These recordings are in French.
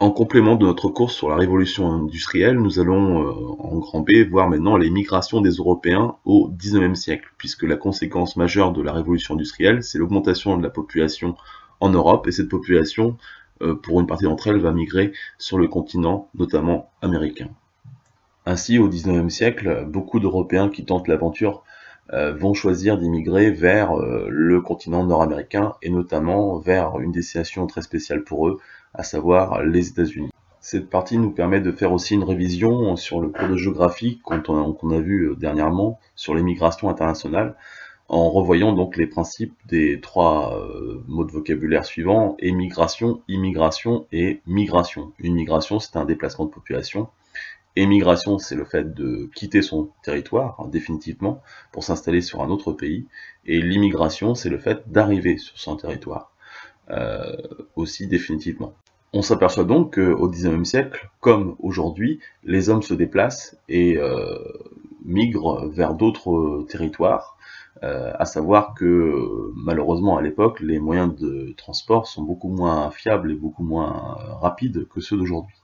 En complément de notre course sur la révolution industrielle, nous allons en grand B voir maintenant les migrations des Européens au XIXe siècle, puisque la conséquence majeure de la révolution industrielle, c'est l'augmentation de la population en Europe, et cette population, pour une partie d'entre elles, va migrer sur le continent, notamment américain. Ainsi, au XIXe siècle, beaucoup d'Européens qui tentent l'aventure vont choisir d'immigrer vers le continent nord-américain et notamment vers une destination très spéciale pour eux, à savoir les États-Unis. Cette partie nous permet de faire aussi une révision sur le cours de géographie qu'on a vu dernièrement sur les migrations internationales, en revoyant donc les principes des trois mots de vocabulaire suivants: émigration, immigration et migration. Une migration, c'est un déplacement de population. Émigration, c'est le fait de quitter son territoire, définitivement, pour s'installer sur un autre pays. Et l'immigration, c'est le fait d'arriver sur son territoire, aussi définitivement. On s'aperçoit donc qu'au XIXe siècle, comme aujourd'hui, les hommes se déplacent et migrent vers d'autres territoires, à savoir que malheureusement à l'époque, les moyens de transport sont beaucoup moins fiables et beaucoup moins rapides que ceux d'aujourd'hui.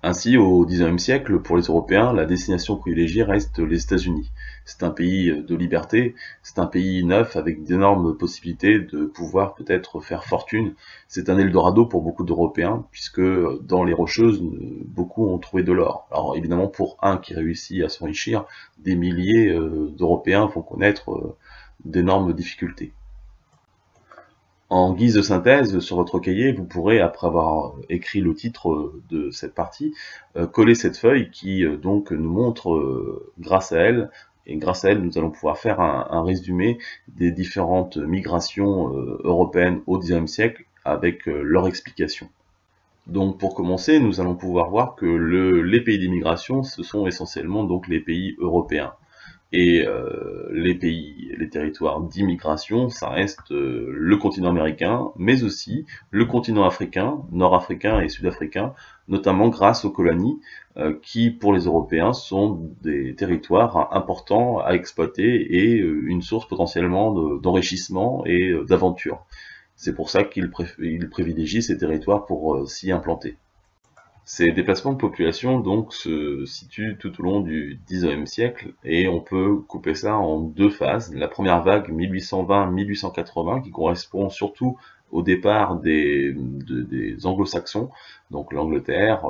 Ainsi, au XIXe siècle, pour les Européens, la destination privilégiée reste les États-Unis. C'est un pays de liberté, c'est un pays neuf avec d'énormes possibilités de pouvoir peut-être faire fortune. C'est un Eldorado pour beaucoup d'Européens, puisque dans les Rocheuses, beaucoup ont trouvé de l'or. Alors évidemment, pour un qui réussit à s'enrichir, des milliers d'Européens vont connaître d'énormes difficultés. En guise de synthèse, sur votre cahier, vous pourrez, après avoir écrit le titre de cette partie, coller cette feuille qui donc nous montre, grâce à elle, nous allons pouvoir faire un résumé des différentes migrations européennes au XIXe siècle avec leur explication. Donc pour commencer, nous allons pouvoir voir que les pays d'immigration, ce sont essentiellement donc les pays européens. Et les territoires d'immigration, ça reste le continent américain, mais aussi le continent africain, nord-africain et sud-africain, notamment grâce aux colonies, qui pour les Européens sont des territoires importants à exploiter et une source potentiellement d'enrichissement et d'aventure. C'est pour ça qu'ils privilégient ces territoires pour s'y implanter. Ces déplacements de population donc se situent tout au long du XIXe siècle et on peut couper ça en deux phases. La première vague 1820-1880 qui correspond surtout au départ des anglo-saxons, donc l'Angleterre,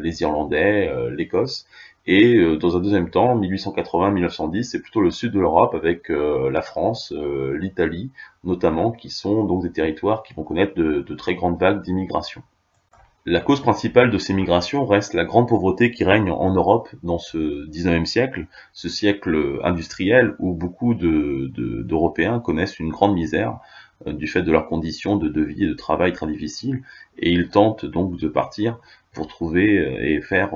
les Irlandais, l'Écosse, et dans un deuxième temps, 1880-1910, c'est plutôt le sud de l'Europe avec la France, l'Italie notamment, qui sont donc des territoires qui vont connaître de très grandes vagues d'immigration. La cause principale de ces migrations reste la grande pauvreté qui règne en Europe dans ce XIXe siècle, ce siècle industriel où beaucoup d'Européens connaissent une grande misère du fait de leurs conditions de vie et de travail très difficiles, et ils tentent donc de partir pour trouver et faire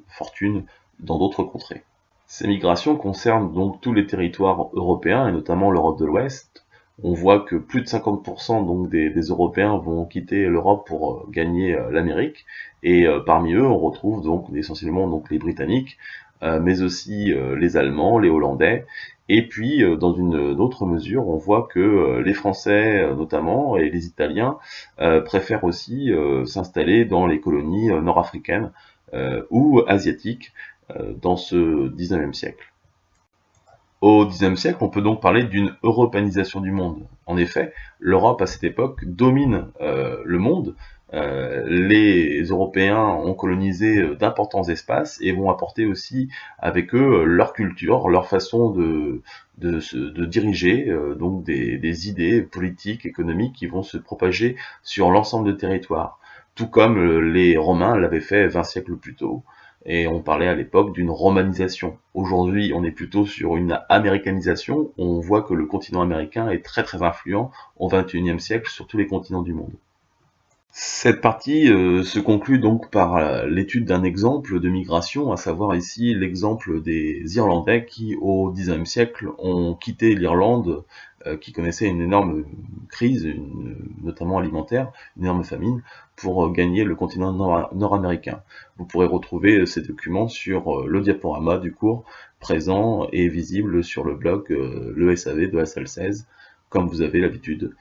fortune dans d'autres contrées. Ces migrations concernent donc tous les territoires européens et notamment l'Europe de l'Ouest. On voit que plus de 50% donc des Européens vont quitter l'Europe pour gagner l'Amérique, et parmi eux on retrouve donc essentiellement donc les Britanniques, mais aussi les Allemands, les Hollandais, et puis dans une autre mesure on voit que les Français notamment et les Italiens préfèrent aussi s'installer dans les colonies nord-africaines ou asiatiques dans ce XIXe siècle. Au XIXe siècle, on peut donc parler d'une européanisation du monde. En effet, l'Europe à cette époque domine le monde. Les Européens ont colonisé d'importants espaces et vont apporter aussi avec eux leur culture, leur façon de diriger, donc des idées politiques, économiques qui vont se propager sur l'ensemble des territoires. Tout comme les Romains l'avaient fait 20 siècles plus tôt. Et on parlait à l'époque d'une romanisation. Aujourd'hui, on est plutôt sur une américanisation. On voit que le continent américain est très très influent au XXIe siècle sur tous les continents du monde. Cette partie se conclut donc par l'étude d'un exemple de migration, à savoir ici l'exemple des Irlandais qui, au XIXe siècle, ont quitté l'Irlande, qui connaissait une énorme crise, notamment alimentaire, une énorme famine, pour gagner le continent nord-américain. Vous pourrez retrouver ces documents sur le diaporama du cours présent et visible sur le blog le SAV de la salle 16, comme vous avez l'habitude.